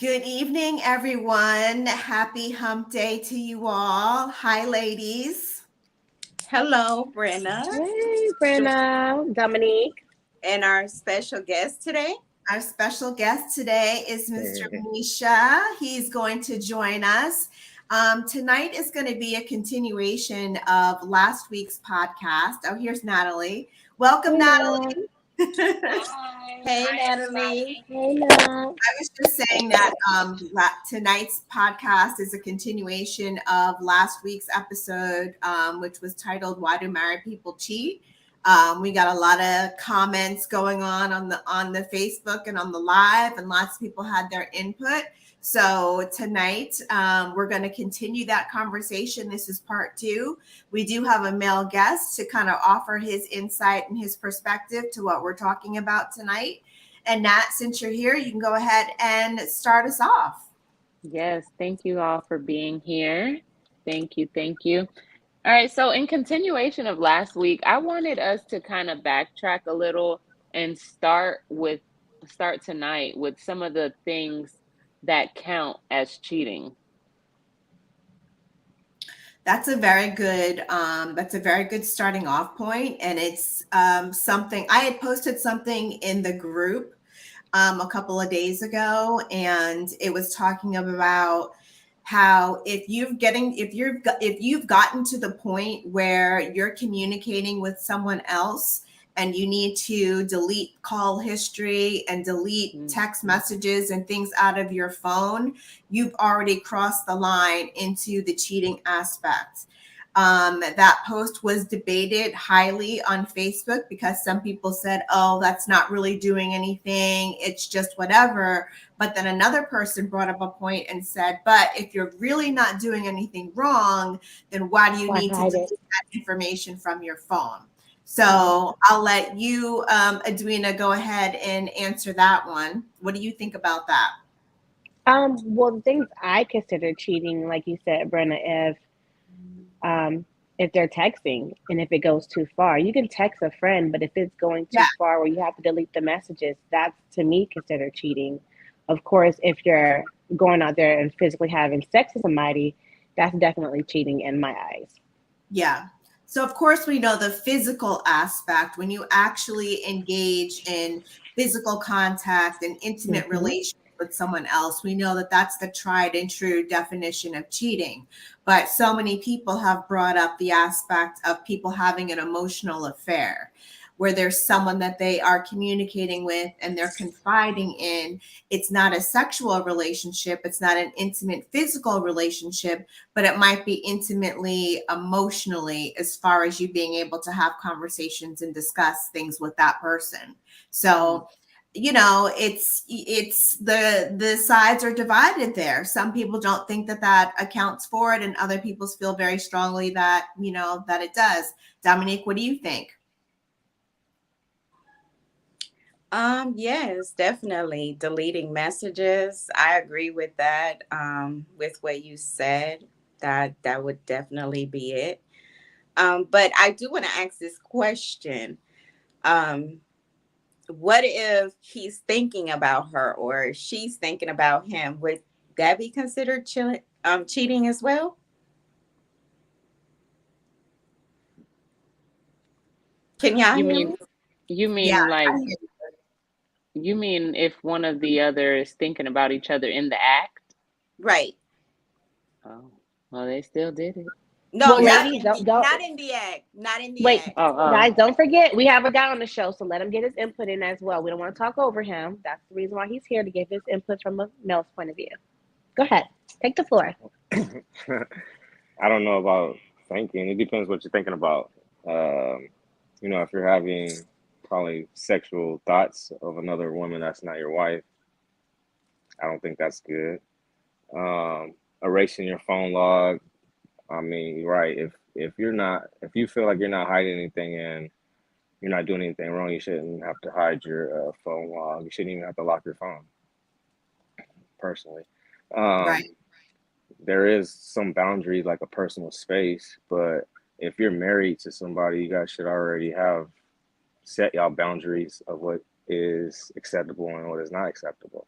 Good evening, everyone. Happy hump day to you all. Hi, ladies. Hello, Brenna, Hey, Brenna, Dominique. and our special guest today. Our special guest today is Mr. Hey. Misha. He's going to join us. Tonight is going to be a continuation of last week's podcast. Oh, here's Natalie. Welcome, Hey, Natalie. Nat. I Hi, Hey, hi Natalie. everybody. Hey, Nat. was just saying that tonight's podcast is a continuation of last week's episode, which was titled "Why Do Married People Cheat?" We got a lot of comments going on the Facebook and on the live, and lots of people had their input. So tonight we're going to continue that conversation. This is part two. We do have a male guest to kind of offer his insight and his perspective to what we're talking about tonight. And Nat, since you're here, you can go ahead and start us off. Yes, thank you all for being here. Thank you, thank you. All right, so in continuation of last week, I wanted us to kind of backtrack a little and start tonight with some of the things that count as cheating. That's a very good starting off point, and it's something I had posted something in the group a couple of days ago, and it was talking about how if you've gotten to the point where you're communicating with someone else and you need to delete call history and delete Mm, text messages and things out of your phone, you've already crossed the line into the cheating aspect. That post was debated highly on Facebook because some people said, oh, that's not really doing anything. It's just whatever. But then another person brought up a point and said, but if you're really not doing anything wrong, then why do you why need to hide delete it? that information from your phone? Mhm. So I'll let you, Edwina, go ahead and answer that one. What do you think about that? Well, the things I consider cheating, like you said, Brenna, um, if they're texting and if it goes too far, you can text a friend, but if it's going Yeah, too far where you have to delete the messages, that's to me considered cheating. Of course, if you're going out there and physically having sex with somebody, that's definitely cheating in my eyes. yeah. So, of course, we know the physical aspect when you actually engage in physical contact and intimate Hmm. relations with someone else. We know that that's the tried and true definition of cheating. But so many people have brought up the aspect of people having an emotional affair where there's someone that they are communicating with and they're confiding in. It's not a sexual relationship, it's not an intimate physical relationship, but it might be intimately emotionally as far as you being able to have conversations and discuss things with that person. So it's the sides are divided there. Some people don't think that that accounts for it, and other people feel very strongly that that it does. Dominique, what do you think? Yes, definitely deleting messages. I agree with that. With what you said, that would definitely be it. But I do want to ask this question. Um, what if he's thinking about her or she's thinking about him? Would that be considered cheating as well? Can y'all You hear mean me? you Yeah, mean I like hear you mean if one of the other is thinking about each other in the act? Right. Oh, well, they still did it. No, Well, you. Yeah, ladies, don't not in the act. Not in the wait, act. guys. Don't forget we have a guy on the show, so let him get his input in as well. We don't want to talk over him. That's the reason why he's here to give his input from a male's point of view. Go ahead, take the floor. I don't know about thinking. It depends what you're thinking about. Um, if you're having probably sexual thoughts of another woman that's not your wife, I don't think that's good. Erasing your phone log. I mean, right. If you feel like you're not hiding anything and you're not doing anything wrong, you shouldn't have to hide your phone log. You shouldn't even have to lock your phone, personally. Um, right. there is some boundaries like a personal space, but if you're married to somebody, you guys should already have set y'all boundaries of what is acceptable and what is not acceptable.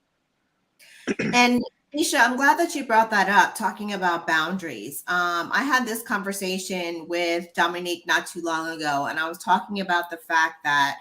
And Nisha, I'm glad that you brought that up, talking about boundaries. I had this conversation with Dominique not too long ago, and I was talking about the fact that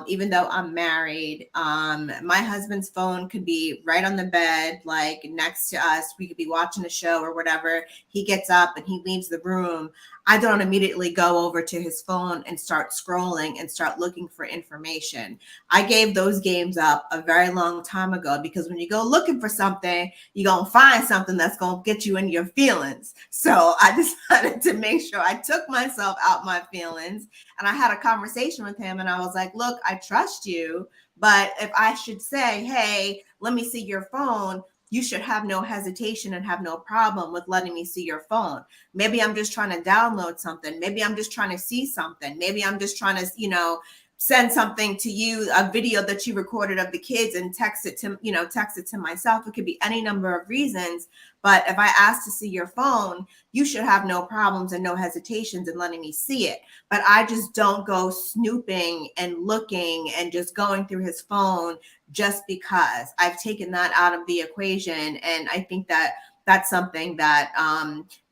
even though I'm married, my husband's phone could be right on the bed, like next to us. We could be watching a show or whatever. He gets up and he leaves the room. I don't immediately go over to his phone and start scrolling and start looking for information. I gave those games up a very long time ago, because when you go looking for something, you're going to find something that's going to get you in your feelings. So I decided to make sure I took myself out my feelings, and I had a conversation with him, and I was like, look, I trust you, but if I should say, hey, let me see your phone, you should have no hesitation and have no problem with letting me see your phone. Maybe I'm just trying to download something. Maybe I'm just trying to see something. Maybe I'm just trying to, send something to you, a video that you recorded of the kids, and text it to myself. It could be any number of reasons. But if I ask to see your phone, you should have no problems and no hesitations in letting me see it. But I just don't go snooping and looking and just going through his phone just because. I've taken that out of the equation. And I think that that's something that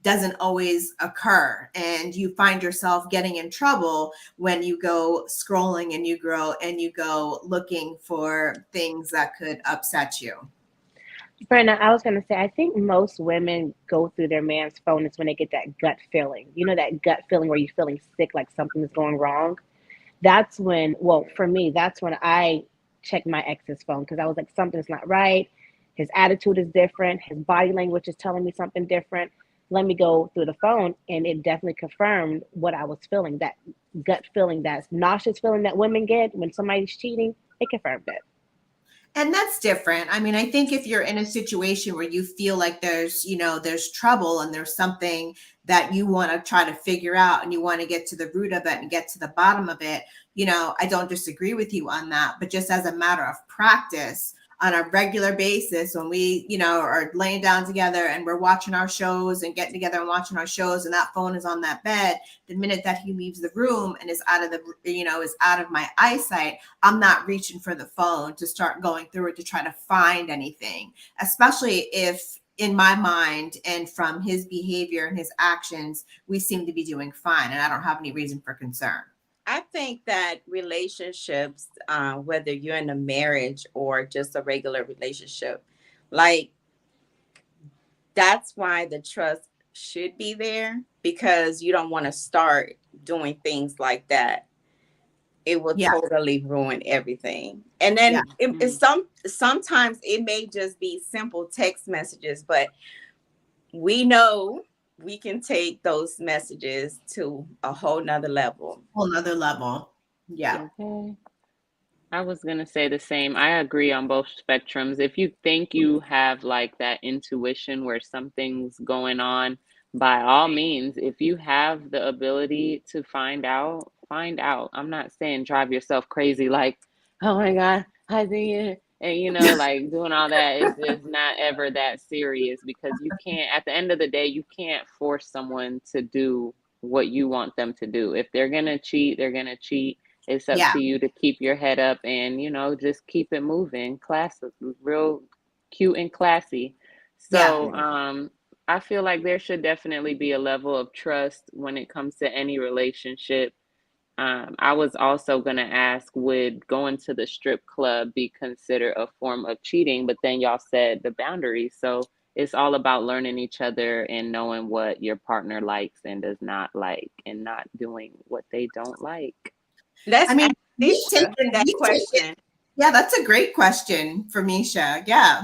doesn't always occur. And you find yourself getting in trouble when you go scrolling and you go looking for things that could upset you. Brenda, I was going to say, I think most women go through their man's phone is when they get that gut feeling. You know, that gut feeling where you're feeling sick, like something is going wrong. That's when, well, for me, that's when I checked my ex's phone, because I was like, something's not right. His attitude is different. His body language is telling me something different. Let me go through the phone. And it definitely confirmed what I was feeling, that gut feeling, that nauseous feeling that women get when somebody's cheating. It confirmed it. And that's different. I mean, I think if you're in a situation where you feel like there's trouble and there's something that you want to try to figure out and you want to get to the root of it and get to the bottom of it, I don't disagree with you on that. But just as a matter of practice, on a regular basis, when we, are laying down together and we're watching our shows and getting together and watching our shows, and that phone is on that bed, the minute that he leaves the room and is out of my eyesight, I'm not reaching for the phone to start going through it to try to find anything, especially if in my mind and from his behavior and his actions, we seem to be doing fine and I don't have any reason for concern. I think that relationships, whether you're in a marriage or just a regular relationship, like that's why the trust should be there, because you don't want to start doing things like that. It will totally ruin everything. And then sometimes it may just be simple text messages, but we know we can take those messages to a whole nother level. Yeah. Okay. I was going to say the same. I agree on both spectrums. If you think you have like that intuition where something's going on, by all means, if you have the ability to find out, find out. I'm not saying drive yourself crazy like, oh my God, I see it. And, like doing all that is just not ever that serious, because you can't, at the end of the day, you can't force someone to do what you want them to do. If they're going to cheat, they're going to cheat. It's up to you to keep your head up and, just keep it moving. Real cute and classy. So I feel like there should definitely be a level of trust when it comes to any relationship. I was also going to ask, would going to the strip club be considered a form of cheating? But then y'all said the boundaries. So it's all about learning each other and knowing what your partner likes and does not like, and not doing what they don't like. Let's ask Misha that question. Yeah, that's a great question for Misha. Yeah.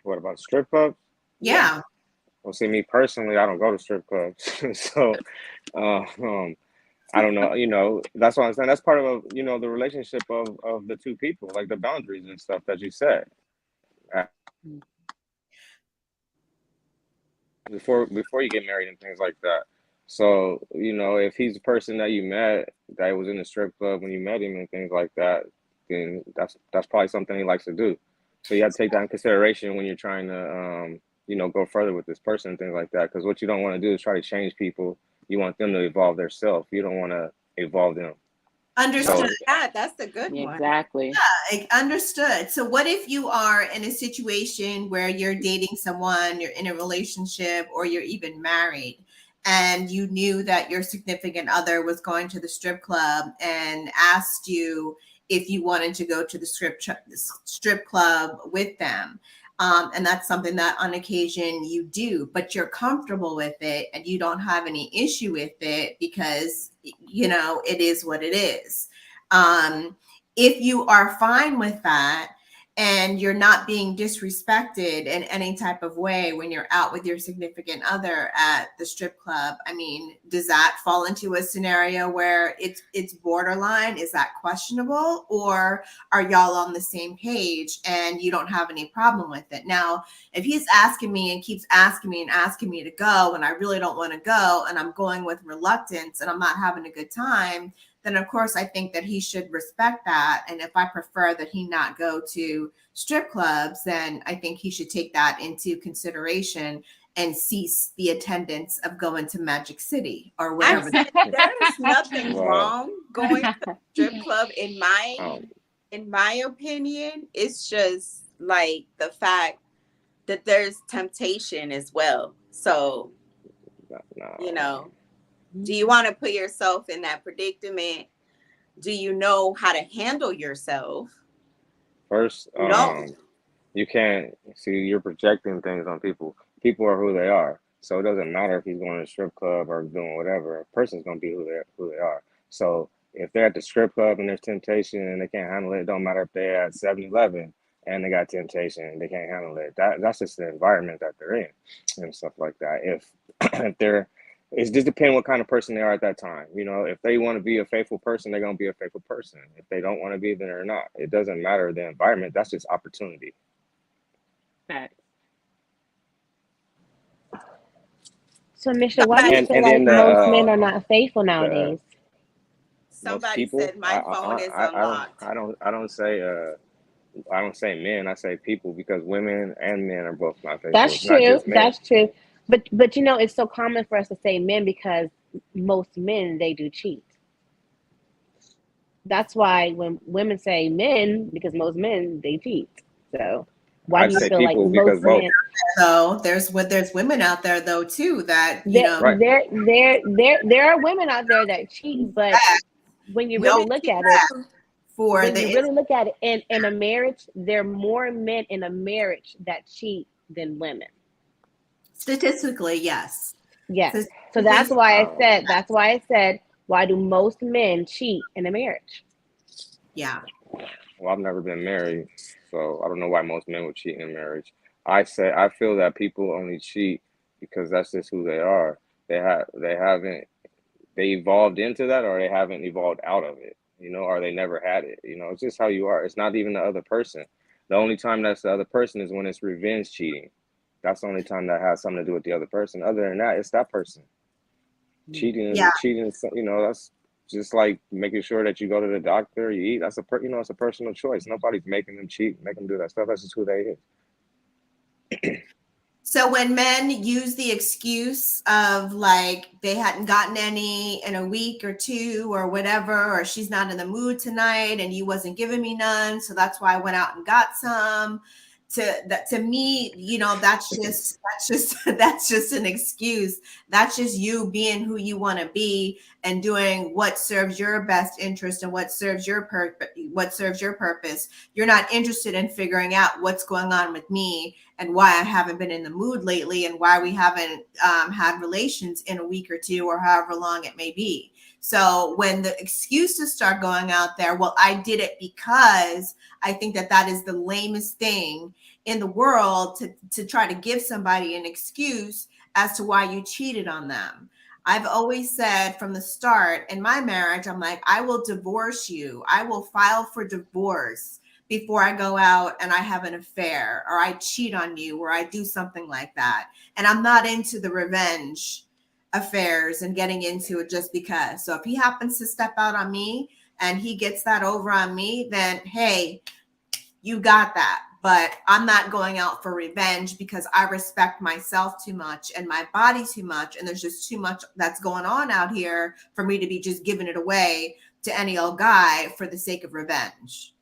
What about strip clubs? Yeah. Well, see, me personally, I don't go to strip clubs, so I don't know. That's what I'm saying. That's part of the relationship of the two people, like the boundaries and stuff that you said. Before you get married and things like that. So, if he's the person that you met that was in the strip club when you met him and things like that, then that's probably something he likes to do. So you have to take that in consideration when you're trying to go further with this person and things like that. Because what you don't want to do is try to change people. You want them to evolve themselves. You don't want to evolve them. Understood. So Yeah, that's a good one. Exactly. Like, understood. So what if you are in a situation where you're dating someone, you're in a relationship, or you're even married, and you knew that your significant other was going to the strip club and asked you if you wanted to go to the strip club with them? And that's something that on occasion you do, but you're comfortable with it and you don't have any issue with it because, it is what it is. If you are fine with that and you're not being disrespected in any type of way when you're out with your significant other at the strip club, I mean, does that fall into a scenario where it's borderline? Is that questionable, or are y'all on the same page and you don't have any problem with it? Now, if he's asking me and keeps asking me and asking me to go and I really don't want to go and I'm going with reluctance and I'm not having a good time, then of course I think that he should respect that. And if I prefer that he not go to strip clubs, then I think he should take that into consideration and cease the attendance of going to Magic City or I wherever. said there is nothing well, wrong going to a strip club um, in my opinion. It's just like the fact that there's temptation as well. So, no. do you want to put yourself in that predicament? Do you know how to handle yourself? First, No. you can't see you're projecting things on people. People are who they are. So it doesn't matter if he's going to a strip club or doing whatever. A person's gonna be who they are. So if they're at the strip club and there's temptation and they can't handle it, it don't matter if they're at 7-Eleven and they got temptation and they can't handle it. That's just the environment that they're in and stuff like that. If if they're it just depends what kind of person they are at that time. If they want to be a faithful person, they're gonna be a faithful person. If they don't want to be, then they're not. It doesn't matter the environment. That's just opportunity. Facts. So, Misha, why do Somebody you And feel and like then most men are oh, not faithful the nowadays? most somebody people, said my phone is unlocked. I don't say men. I say people because women and men are both not faithful. That's It's not true. just men. That's true. But it's so common for us to say men because most men they do cheat. That's why when women say men, because most men they cheat. So why do I'd you say feel like people because most both. men So there's women out there though too that there Right. there are women out there that cheat, but when you no really look at it, for when the you really look at it in a marriage, there are more men in a marriage that cheat than women. statistically, yes. Yes. So Statistically, Um, that's why I said, why do most men cheat in a marriage? yeah. well, I've never been married, so I don't know why most men would cheat in marriage. I feel that people only cheat because that's just who they are. They haven't they evolved into that or they haven't evolved out of it, or they never had it. It's just how you are. It's not even the other person. The only time that's the other person is when it's revenge cheating. That's the only time that has something to do with the other person. Other than that, it's that person. Yeah. Cheating, that's just like making sure that you go to the doctor, you eat. It's a personal choice. Nobody's making them cheat, make them do that stuff. That's just who they is. So when men use the excuse of like they hadn't gotten any in a week or two or whatever, or she's not in the mood tonight and you wasn't giving me none, so that's why I went out and got some. To me, that's just that's just an excuse. That's just you being who you want to be and doing what serves your best interest and what serves your purpose. You're not interested in figuring out what's going on with me and why I haven't been in the mood lately and why we haven't had relations in a week or two or however long it may be. So when the excuses start going out there, well, I did it because I think that is the lamest thing in the world to try to give somebody an excuse as to why you cheated on them. I've always said from the start in my marriage, I'm like, I will divorce you. I will file for divorce before I go out and I have an affair or I cheat on you or I do something like that. And I'm not into the revenge affairs and getting into it just because. So if he happens to step out on me and he gets that over on me, then hey, you got that. But I'm not going out for revenge because I respect myself too much and my body too much. And there's just too much that's going on out here for me to be just giving it away to any old guy for the sake of revenge.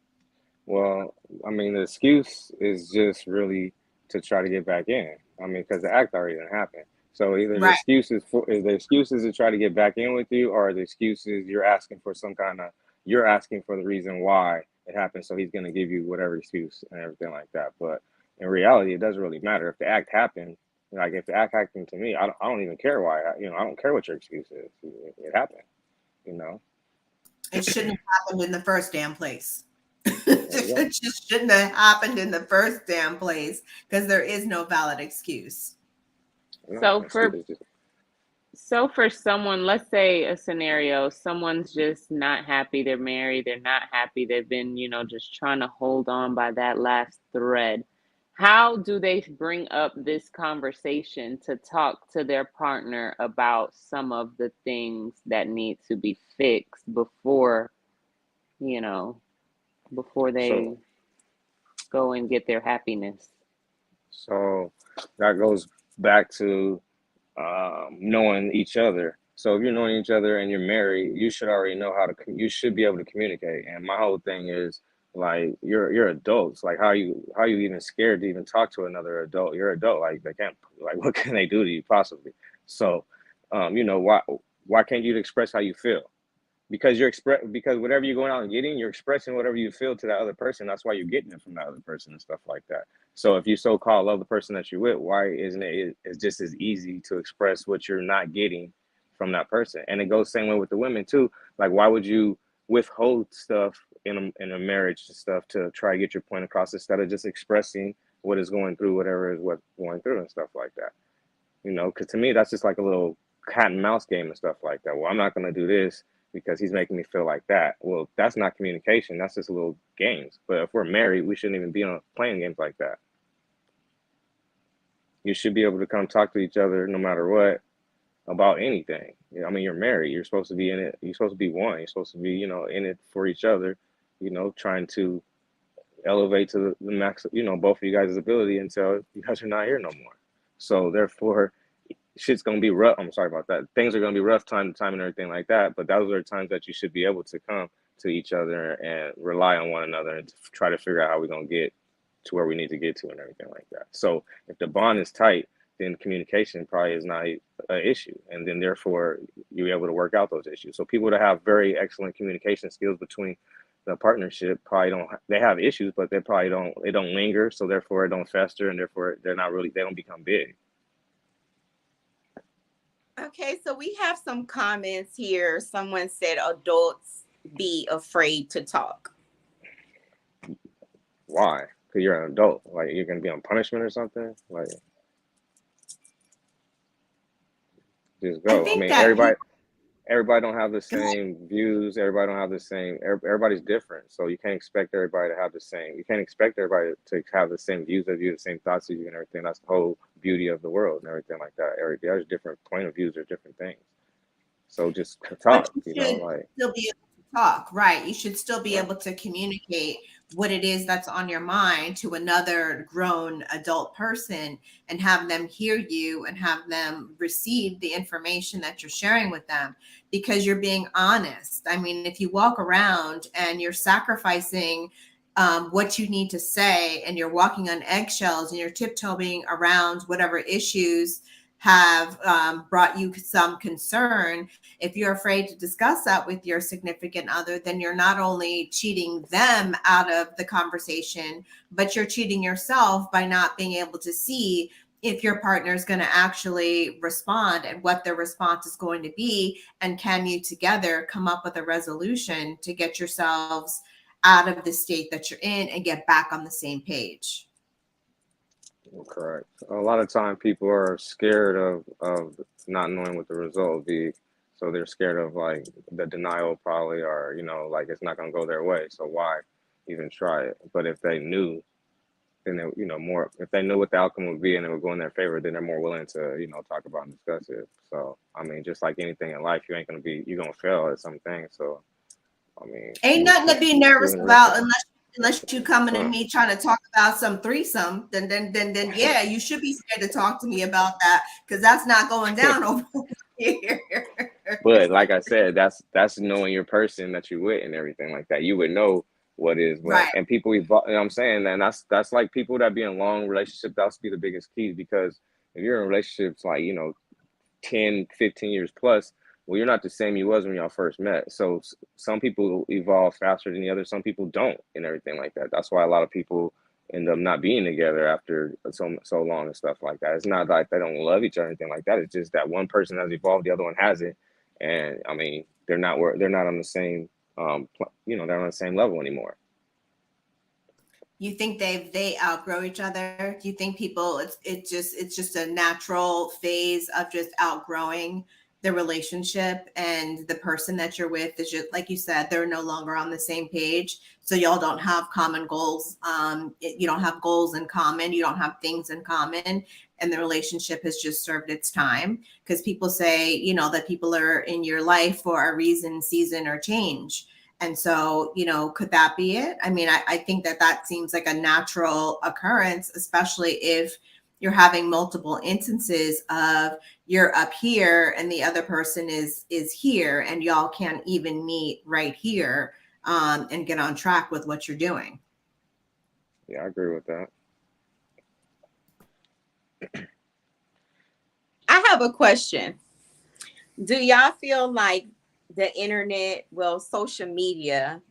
Well, I mean, the excuse is just really to try to get back in. I mean, because the act already didn't happen. So either Right. the excuses to try to get back in with you, or the excuses you're asking for some kind of you're asking for the reason why it happened. So he's going to give you whatever excuse and everything like that. But in reality, it doesn't really matter if the act happened. Like if the act happened to me, I don't even care why. I don't care what your excuse is. It happened. You know. It shouldn't have happened in the first damn place. There you go. It just shouldn't have happened in the first damn place because there is no valid excuse. No, So excuse for is just so for someone, let's say a scenario, someone's just not happy, they're married, they're not happy, they've been, just trying to hold on by that last thread. How do they bring up this conversation to talk to their partner about some of the things that need to be fixed you know, before they so. go and get their happiness? So that goes back to knowing each other. So if you're knowing each other and you're married, you should already know how to. You should be able to communicate. And my whole thing is like you're adults. Like how you even scared to even talk to another adult? You're adult. Like they can't. Like what can they do to you possibly? So, why can't you express how you feel? Because whatever you're going out and getting, you're expressing whatever you feel to that other person. That's why you're getting it from that other person and stuff like that. So if you so-called love the person that you're with, why isn't it's just as easy to express what you're not getting from that person? And it goes the same way with the women too. Like why would you withhold stuff in a marriage and stuff to try to get your point across instead of just expressing what is going through, whatever is what's going through and stuff like that? Because to me that's just like a little cat and mouse game and stuff like that. Well, I'm not going to do this because he's making me feel like that. Well, that's not communication. That's just little games. But if we're married, we shouldn't even be on playing games like that. You should be able to come talk to each other no matter what about anything. I mean, you're married. You're supposed to be in it. You're supposed to be one. You're supposed to be, in it for each other, trying to elevate to the max, both of you guys' ability until you guys are not here no more. So therefore, shit's gonna be rough. I'm sorry about that. Things are gonna be rough time to time and everything like that. But those are times that you should be able to come to each other and rely on one another and try to figure out how we're gonna get to where we need to get to and everything like that. So if the bond is tight, then communication probably is not an issue, and then therefore you're able to work out those issues. So people that have very excellent communication skills between the partnership probably don't. They have issues, but they probably don't. They don't linger, so therefore it don't fester, and therefore they're not really. They don't become big. Okay, so we have some comments here. Someone said adults be afraid to talk. Why? Because you're an adult. Like you're gonna be on punishment or something. Like just I go. I think mean, that everybody don't have the same views. Everybody don't have the same. Everybody's different, so you can't expect everybody to have the same. You can't expect everybody to have the same views as you, the same thoughts as you, and everything. That's the whole beauty of the world and everything like that. There's different point of views or different things. So just but talk. you should Like still be able to talk, right? You should still be able to communicate what it is that's on your mind to another grown adult person and have them hear you and have them receive the information that you're sharing with them because you're being honest. I mean, if you walk around and you're sacrificing what you need to say and you're walking on eggshells and you're tiptoeing around whatever issues have brought you some concern, if you're afraid to discuss that with your significant other, then you're not only cheating them out of the conversation, but you're cheating yourself by not being able to see if your partner is going to actually respond and what their response is going to be. And can you together come up with a resolution to get yourselves out of the state that you're in and get back on the same page? correct. A lot of time people are scared of not knowing what the result will be. So they're scared of like the denial probably or like it's not gonna go their way. So why even try it? But if they knew, then they, more if they knew what the outcome would be and it would go in their favor, then they're more willing to, talk about and discuss it. So I mean just like anything in life, you're gonna fail at some things. So I mean Ain't you just nothing to be nervous giving a risk. about unless you coming to Huh. me trying to talk about some threesome. Then yeah, you should be scared to talk to me about that because that's not going down over here. But like I said, that's knowing your person that you with and everything like that. You would know what is what, Right. and people evolve. You know what I'm saying, and that's like people that be in long relationships. That's be the biggest key, because if you're in relationships like 10, 15 years plus, well, you're not the same you was when y'all first met. So some people evolve faster than the others. Some people don't, and everything like that. That's why a lot of people end up not being together after so long and stuff like that. It's not like they don't love each other or anything like that. It's just that one person has evolved, the other one hasn't, and I mean they're not on the same they're on the same level anymore. You think they outgrow each other? Do you think people it's just a natural phase of just outgrowing the relationship, and the person that you're with is just like you said, they're no longer on the same page, so y'all don't have common goals. You don't have goals in common, you don't have things in common, and the relationship has just served its time, because people say, that people are in your life for a reason, season, or change. And so, could that be it? I mean, I think that seems like a natural occurrence, especially if you're having multiple instances of you're up here and the other person is here, and y'all can't even meet right here, and get on track with what you're doing. Yeah, I agree with that. I have a question. Do y'all feel like the internet, well, social media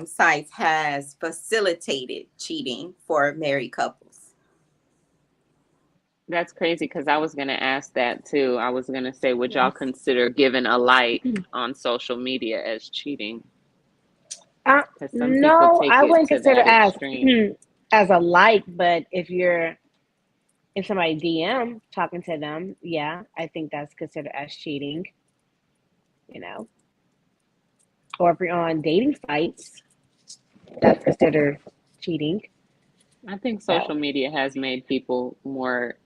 sites has facilitated cheating for married couples? That's crazy, because I was going to ask that too. I was going to say, would y'all Yes. consider giving a like on social media as cheating? Because some people No, take I it wouldn't to consider that extreme. as a like, but if somebody DM talking to them, yeah, I think that's considered as cheating, you know. Or if you're on dating sites, that's considered cheating. I think social So media has made people more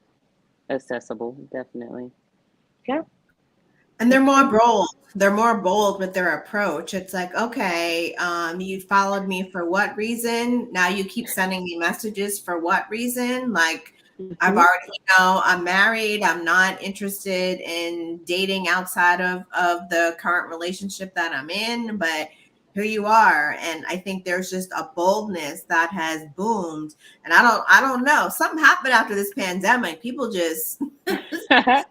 accessible, definitely. yeah, And they're it's more true. bold. They're more bold with their approach. It's like, okay, you followed me for what reason? Now you keep sending me messages for what reason? Like, I've Hmm. already, I'm married. I'm not interested in dating outside of the current relationship that I'm in, but here you are. And I think there's just a boldness that has boomed. And I don't know. Something happened after this pandemic. People just Just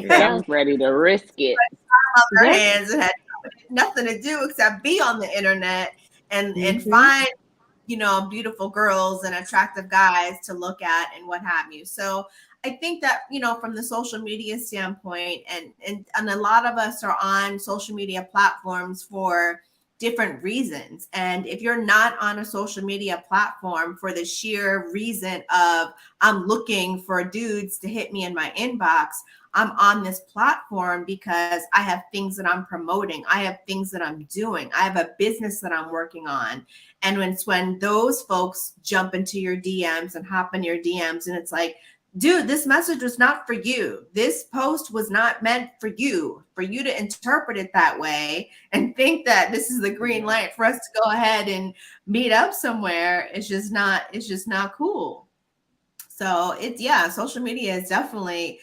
Yeah. ready to risk it. their Yeah. hands and had nothing to do except be on the internet and Hmm. find beautiful girls and attractive guys to look at and what have you. So I think that from the social media standpoint, and a lot of us are on social media platforms for different reasons. And if you're not on a social media platform for the sheer reason of I'm looking for dudes to hit me in my inbox, I'm on this platform because I have things that I'm promoting. I have things that I'm doing. I have a business that I'm working on. And when those folks jump into your DMs and hop in your DMs, and it's like, dude, this message was not for you. This post was not meant for you to interpret it that way and think that this is the green light for us to go ahead and meet up somewhere. It's just not cool. So social media has definitely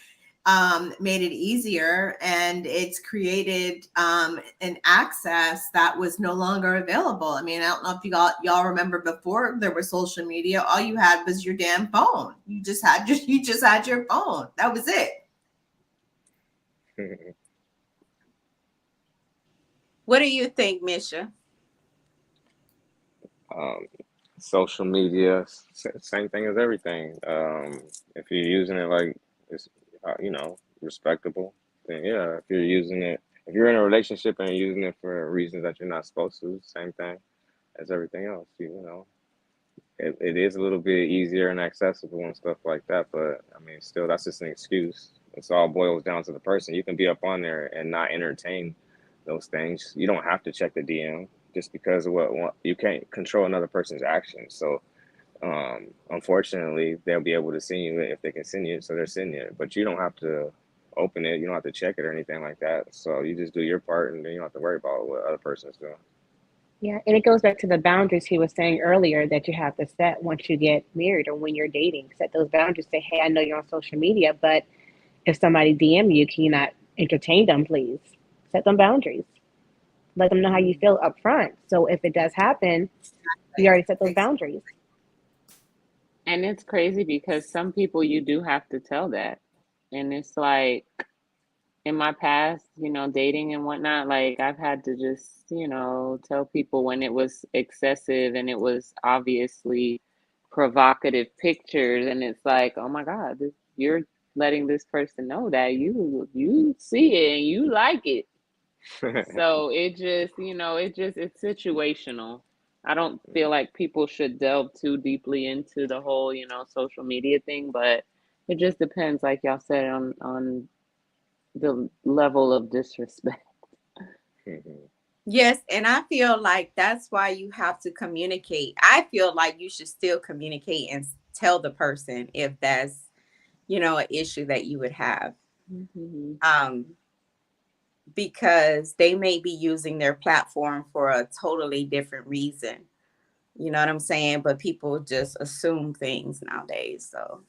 made it easier, and it's created an access that was no longer available. I mean, I don't know if y'all remember before there was social media, all you had was your damn phone. You just had your phone. That was it. What do you think, Misha? um, Social media, same thing as everything. If you're using it like it's, respectable, then yeah. If you're in a relationship and you're using it for reasons that you're not supposed to, same thing as everything else. It is a little bit easier and accessible and stuff like that, but I mean, still, that's just an excuse. It's all boils down to the person. You can be up on there and not entertain those things. You don't have to check the DM just because of what you can't control another person's actions. So, unfortunately, they'll be able to send you it if they can send you it, so they're sending it. But you don't have to open it. You don't have to check it or anything like that. So you just do your part, and then you don't have to worry about what other person's doing. Yeah, and it goes back to the boundaries he was saying earlier that you have to set once you get married or when you're dating. Set those boundaries. Say, hey, I know you're on social media, but if somebody DM you, can you not entertain them, please? Set them boundaries. Let them know how you feel up front. So if it does happen, you already set those boundaries. And it's crazy because some people you do have to tell that. And it's like in my past, dating and whatnot, like I've had to just, tell people when it was excessive and it was obviously provocative pictures. And it's like, oh my God, you're letting this person know that you see it and you like it. So it just, it's situational. I don't feel like people should delve too deeply into the whole, social media thing, but it just depends, like y'all said, on the level of disrespect. Yes, and I feel like that's why you have to communicate. I feel like you should still communicate and tell the person if that's, an issue that you would have. Mhm. Because they may be using their platform for a totally different reason. You know what I'm saying? But people just assume things nowadays. So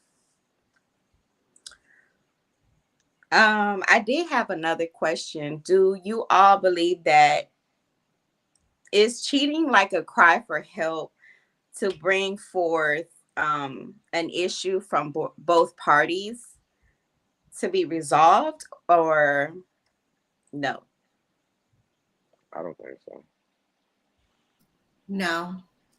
I did have another question. Do you all believe that is cheating like a cry for help to bring forth an issue from both parties to be resolved, or no? I don't think so. No,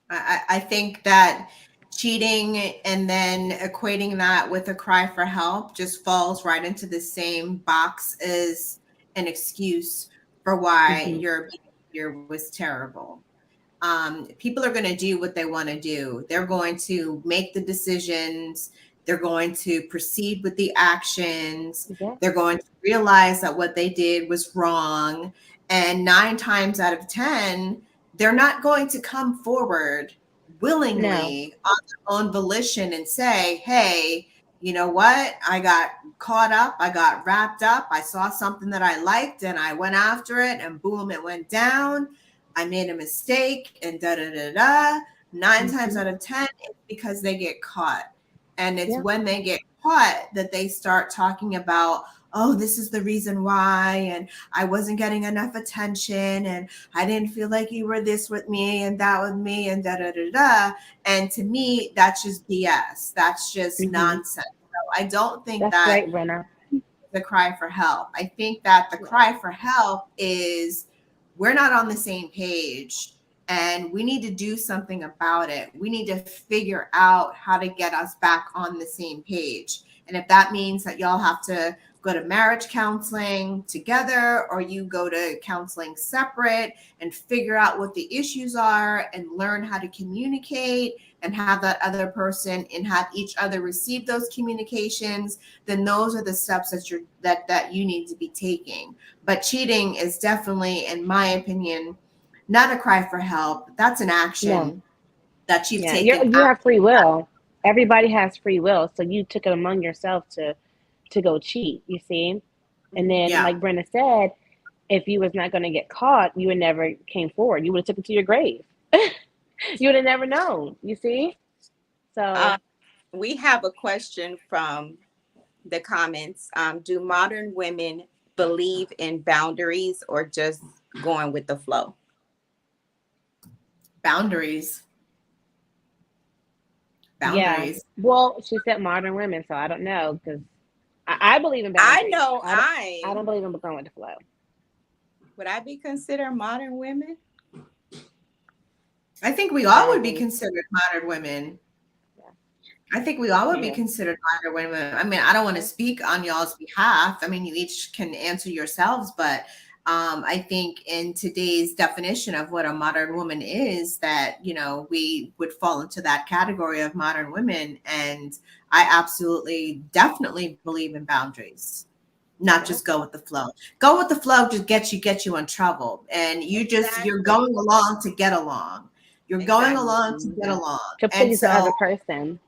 I think that cheating and then equating that with a cry for help just falls right into the same box as an excuse for why Hmm. your behavior was terrible. People are going to do what they want to do. They're going to make the decisions. They're going to proceed with the actions. Yeah. They're going to realize that what they did was wrong. And 9 times out of 10, they're not going to come forward No. willingly on their own volition and say, hey, you know what? I got caught up. I got wrapped up. I saw something that I liked and I went after it and boom, it went down. I made a mistake and da da da da. 9 times Hmm. out of 10, it's because they get caught. And it's Yeah. when they get caught that they start talking about, oh, this is the reason why. And I wasn't getting enough attention. And I didn't feel like you were this with me and that with me and da da da da. And to me, that's just BS. That's just Hmm. nonsense. So I don't think That's that right, Brenna. the cry for help. I think that the cry for help is we're not on the same page and we need to do something about it. We need to figure out how to get us back on the same page. And if that means that y'all have to go to marriage counseling together or you go to counseling separate and figure out what the issues are and learn how to communicate and have that other person and have each other receive those communications, then those are the steps that you need to be taking. But cheating is definitely, in my opinion, not a cry for help. That's an action No. that you've Yeah. taken. You have free will. Everybody has free will. So you took it among yourself to go cheat, you see? And then Yeah. like Brenda said, if you was not going to get caught, you would never came forward. You would have took it to your grave. You would have never known, you see? Um, So we have a question from the comments. Do modern women believe in boundaries or just going with the flow? Boundaries. yeah. Boundaries. Well, she said modern women, so I don't know because I believe in I boundaries. know I don't believe in going with the flow. would I be considered modern women? I think we all would be Probably. considered modern women. Yeah. I think we all would be Yeah. considered modern women. I mean, I don't want to Yeah. speak on y'all's behalf. I mean, you each can answer yourselves, but I think in today's definition of what a modern woman is, that we would fall into that category of modern women, and I absolutely, definitely believe in boundaries. Not Yeah. just go with the flow. Go with the flow just get you in trouble, and you're Exactly. going along to get along. You're going Exactly. along to get Mhm. along, To and please the so other person.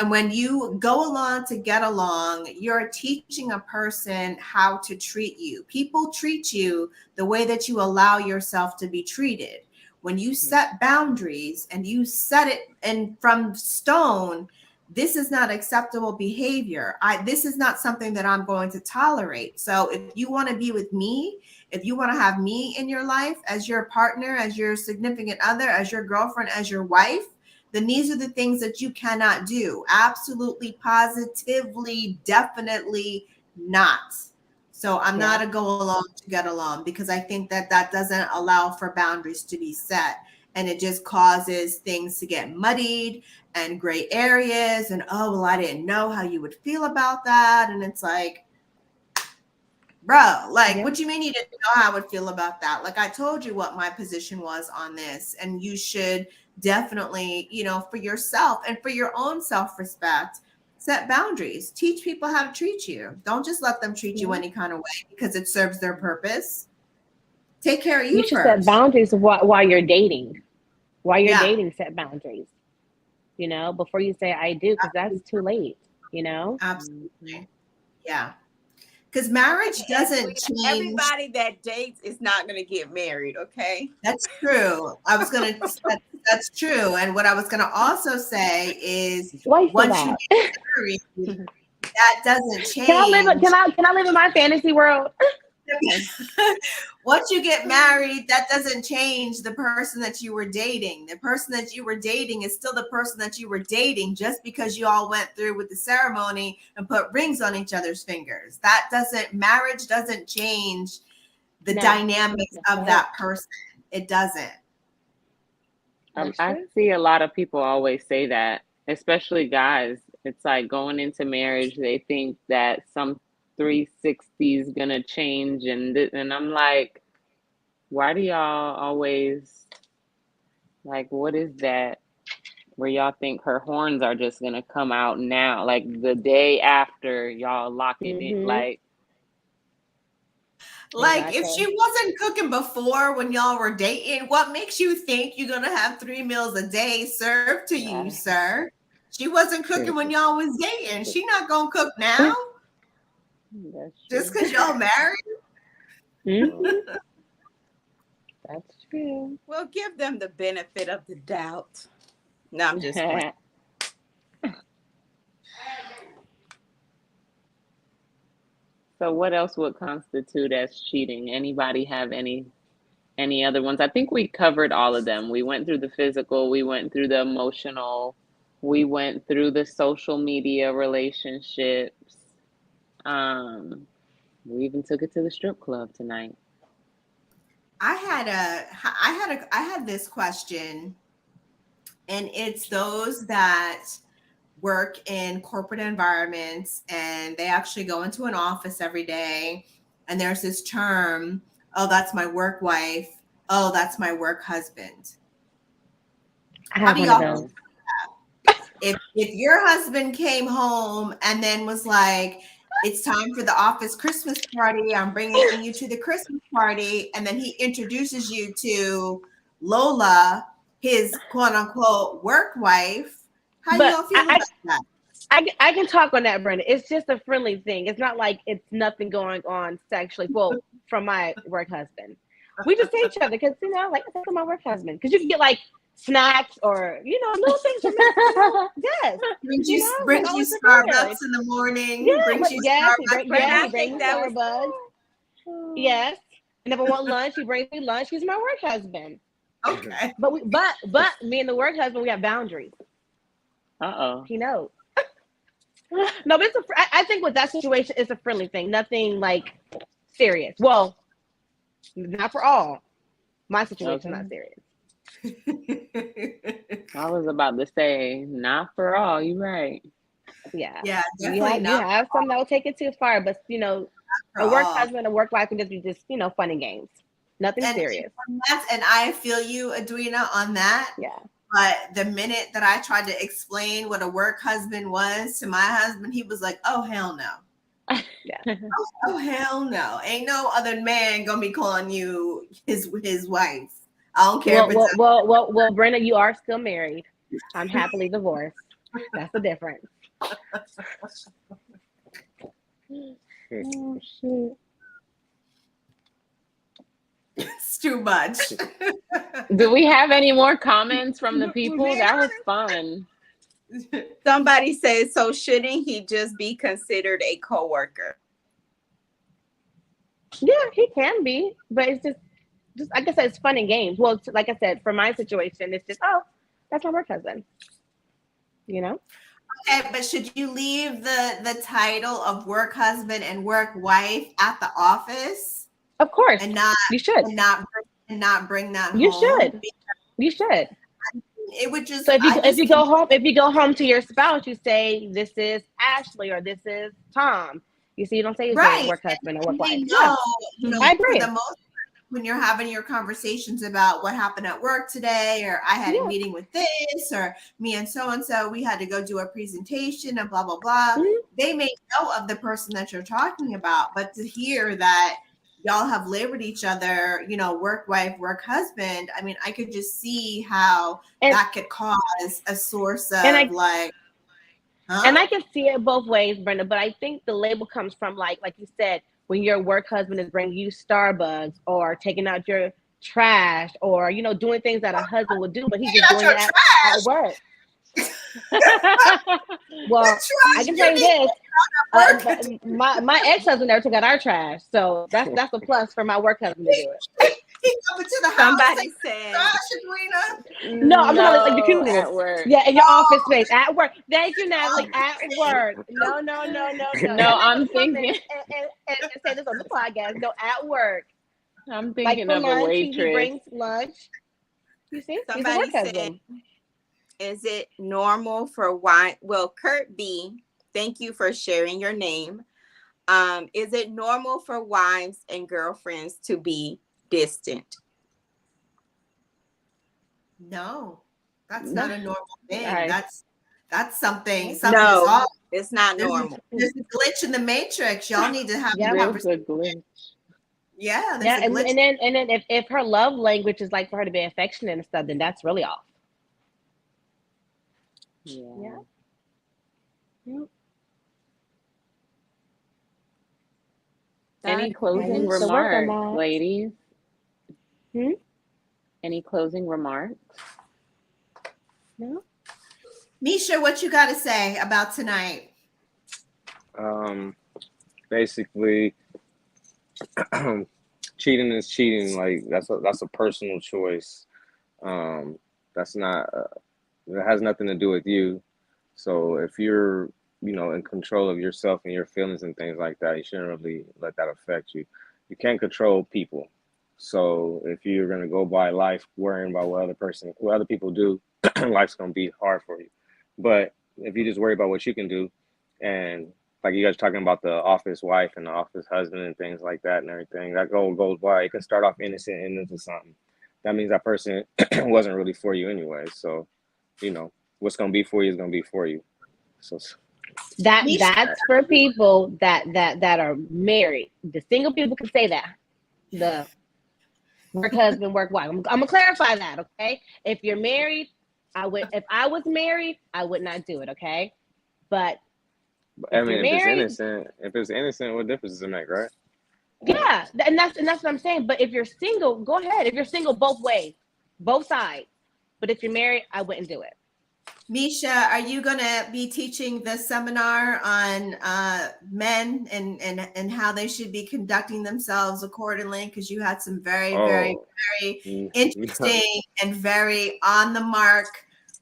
and when you go along to get along, you're teaching a person how to treat you. People treat you the way that you allow yourself to be treated. When you Mhm. set boundaries and you set it in from stone, this is not acceptable behavior. This is not something that I'm going to tolerate. So if you want to be with me, if you want to have me in your life as your partner, as your significant other, as your girlfriend, as your wife, then these are the things that you cannot do. Absolutely, positively, definitely not. So I'm not a go along to get along, because I think that that doesn't allow for boundaries to be set. And it just causes things to get muddied and gray areas. And, oh, well, I didn't know how you would feel about that. And it's like, bro, like, what do you mean you didn't know how I would feel about that? Like, I told you what my position was on this. And you should definitely, you know, for yourself and for your own self-respect, set boundaries. Teach people how to treat you. Don't just let them treat you any kind of way because it serves their purpose. Take care of you should first. set boundaries while you're dating. While you're dating, set boundaries. You know, before you say I do, because that's too late. You know. Absolutely. Yeah. Because marriage doesn't change. Everybody that dates is not going to get married, okay? That's true. That's true. And what I was going to also say is, once you get married, that doesn't change. Can I live in my fantasy world? Once you get married, that doesn't change the person that you were dating. The person that you were dating is still the person that you were dating, just because you all went through with the ceremony and put rings on each other's fingers. Marriage doesn't change the dynamics of that person. It doesn't. I see a lot of people always say that, especially guys. It's like going into marriage, they think that some 360 is gonna change, and I'm like, why do y'all always, like, what is that where y'all think her horns are just gonna come out now, like the day after y'all lock it in? Like if she wasn't cooking before when y'all were dating, what makes you think you're gonna have 3 meals a day served to you, sir? She wasn't cooking when y'all was dating. She not gonna cook now. Just because y'all married. That's true. Well, give them the benefit of the doubt. No, I'm just playing. So what else would constitute as cheating? Anybody have any other ones? I think we covered all of them. We went through the physical, we went through the emotional, we went through the social media relationships. We even took it to the strip club tonight. I had this question, and it's those that work in corporate environments and they actually go into an office every day, and there's this term, oh, that's my work wife, oh, that's my work husband. How do y'all feel about that? If your husband came home and then was like, it's time for the office Christmas party, I'm bringing you to the Christmas party, and then he introduces you to Lola, his quote unquote work wife, how do y'all feel about that? I can talk on that, Brenda. It's just a friendly thing. It's not like it's nothing going on sexually. Well, from my work husband, we just say each other because, you know, like, that's my work husband. Because you can get like snacks or, you know, little things from that. Yes. Brings you Starbucks in the morning. Yeah, brings you Starbucks. He brings Starbucks. Yes. And if I want lunch, he brings me lunch. He's my work husband. Okay. But me and the work husband, we have boundaries. He knows. No, but I think with that situation, it's a friendly thing. Nothing like serious. Well, not for all. My situation is not serious. I was about to say, not for all. You're right. Yeah. Yeah, definitely you have some that will take it too far, but, you know, a work husband, a work wife can just be you know, fun and games. Nothing serious. And I feel you, Edwina, on that. Yeah. But the minute that I tried to explain what a work husband was to my husband, he was like, oh, hell no. Yeah. Oh, hell no. Ain't no other man gonna be calling you his wife. I don't care. Well, Brenda, you are still married. I'm happily divorced. That's the difference. Oh, shit. It's too much. Do we have any more comments from the people? That was fun. Somebody says, so shouldn't he just be considered a coworker? Yeah, he can be, but it's just like I said, it's fun and games. Well, like I said, for my situation, it's just, oh, that's my work husband. You know? Okay, but should you leave the title of work husband and work wife at the office Of course, and not you should. and not and not bring that You home? should. You should. It would just So if I just if you go home to your spouse, you say this is Ashley or this is Tom. You see, you don't say it's your right. work husband or work And they wife. Yeah, know, I for the agree. most when you're having your conversations about what happened at work today, or I had a Yeah. meeting with this, or me and so, we had to go do a presentation and blah, blah, blah. Mhm. They may know of the person that you're talking about, but to hear that y'all have labeled each other, work wife, work husband, I mean, I could just see how And that could cause a source and of I like, and huh? I can see it both ways, Brenda. But I think the label comes from like you said, when your work husband is bringing you Starbucks or taking out your trash or doing things that a husband would do, but he's Taking just out doing your it at trash. work. What Well, I trash can you tell you need this. at work? My ex-husband never took out our trash, so that's a plus for my work husband to do it. He coming to the house Somebody taking said, trash, Edwina. No, I'm talking about like the No, cubicle. at work. Yeah, in your office Oh, space at work. Thank you, Natalie. office At work. No, no, no, no, no. No, You're not gonna I'm come in thinking and say this on the podcast. No, at work. I'm Like thinking for of a lunch, he waitress. brings lunch. You see, he's a work somebody said, husband. is it normal for why? Well, Kurt B, thank you for sharing your name. Is it normal for wives and girlfriends to be distant? no, that's not No, a normal thing. I That's something. no. Something is No, off. it's not There's normal. there's a glitch in the matrix. Y'all need to have a Yep. there's conversation. a glitch. Yeah, there's Yeah, a and, glitch. and then if her love language is like for her to be affectionate and stuff, then that's really off. Yeah. Yeah. Yep. Any That That closing is the worker remarks, mom. ladies? Hmm? Any closing remarks? No. Misha, what you got to say about tonight? Basically, cheating is cheating. Like that's a personal choice. Um, that's not. It has nothing to do with you. So if you're, in control of yourself and your feelings and things like that, you shouldn't really let that affect you. You can't control people. So if you're gonna go by life worrying about what other people do, life's gonna be hard for you. But if you just worry about what you can do, and like you guys talking about the office wife and the office husband and things like that and everything, that goes by. It can start off innocent and into something. That means that person wasn't really for you anyway. So, what's gonna be for you is gonna be for you. So Misha, That's for people that are married. The single people can say that. The work husband, work wife. I'm gonna clarify that, okay? If you're married, I would. If I was married, I would not do it, okay? But I if you're mean, married, if it's innocent, what difference does it make, right? yeah, and that's what I'm saying. But if you're single, go ahead. If you're single, both ways, both sides. But if you're married, I wouldn't do it. Misha, are you going to be teaching the seminar on men and how they should be conducting themselves accordingly? Because you had some very, very, Oh, very mm, interesting and very on the mark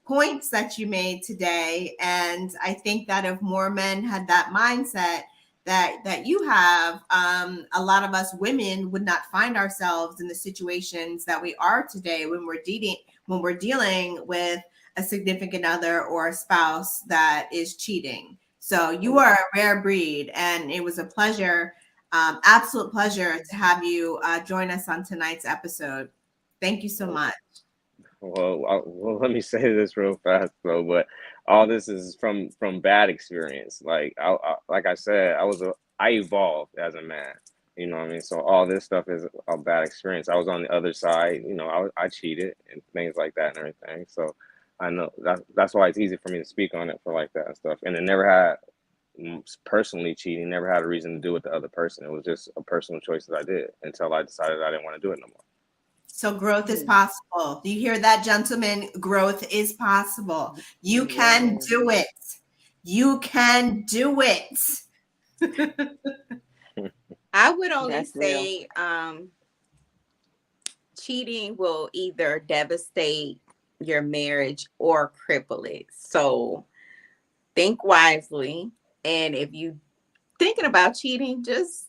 points that you made today. And I think that if more men had that mindset that you have, a lot of us women would not find ourselves in the situations that we are today when we're dealing with a significant other or a spouse that is cheating. So you are a rare breed, and it was a pleasure, absolute pleasure to have you join us on tonight's episode. Thank you so much. well, let me say this real fast, though. But all this is from bad experience. Like like I said, I evolved as a man. You know what I mean? So all this stuff is a bad experience. I was on the other side. I cheated and things like that and everything. So I know that's why it's easy for me to speak on it for like that and stuff. And it never had personally cheating. Never had a reason to do with the other person. It was just a personal choice that I did until I decided I didn't want to do it no more. So growth is possible. Do you hear that, gentlemen? Growth is possible. You can do it. You can do it. I would only That's real. say cheating will either devastate your marriage or cripple it. So think wisely. And if you thinking about cheating, just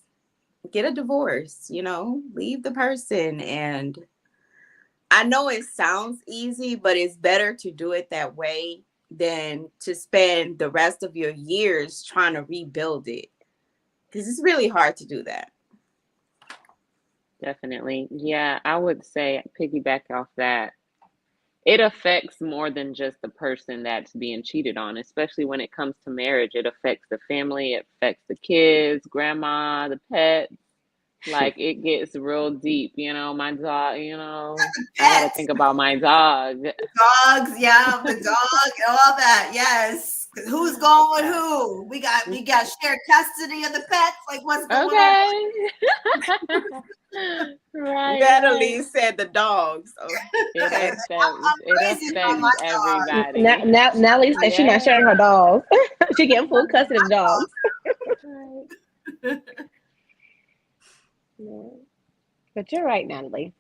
get a divorce, leave the person. And I know it sounds easy, but it's better to do it that way than to spend the rest of your years trying to rebuild it. Because it's really hard to do that. Definitely. Yeah, I would say piggyback off that. It affects more than just the person that's being cheated on, especially when it comes to marriage. It affects the family, it affects the kids, grandma, the pets. Like it gets real deep, my dog, I gotta Pets, think about my dog. dogs, yeah, the dog, all that. Yes. Who's going with who? We got shared custody of the pets. Like what's going on? Okay. Right, Natalie right. said the dogs. It Okay. Crazy about my affects dog. everybody. Now Lisa said she's not sharing her Yeah. dogs. She getting full custody of the dogs. Right. Yeah. But you're right, Natalie.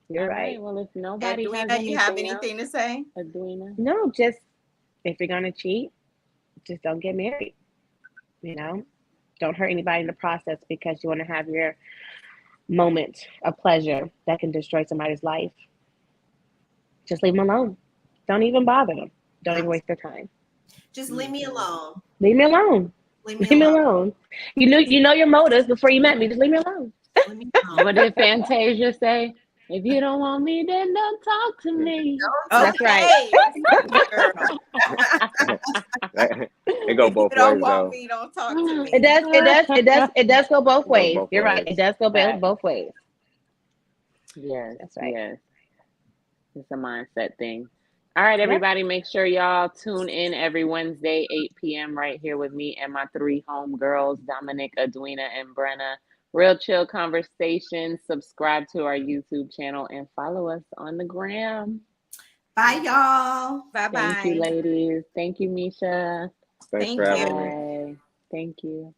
You're All right. right. Well, if nobody has Edwina, you have anything else, anything to say? Edwina. No, just if you're gonna cheat, just don't get married. Don't hurt anybody in the process because you want to have your moment of pleasure that can destroy somebody's life. Just leave them alone. Don't even bother them. Don't even waste their time. Just leave me alone. Leave me alone. Leave me Leave me alone. alone. You know your motives before you met me. Just leave me alone. Leave me alone. What did Fantasia say? If you don't want me, then don't talk to me. That's right. Girl. It go If you both don't ways want though. me, don't talk to me. It does go both It go ways. both You're right. ways. It does go Right. both ways. Yes, That's right. yes. It's a mindset thing. All right, Yep. everybody, make sure y'all tune in every Wednesday, 8 p.m. right here with me and my three homegirls, Dominic, Edwina, and Brenna. Real chill conversations. Subscribe to our YouTube channel and follow us on the gram. Bye, y'all. Thank you, Bye-bye. ladies. Thank you, Misha. Thanks for Thank having me. you. Bye. Thank you.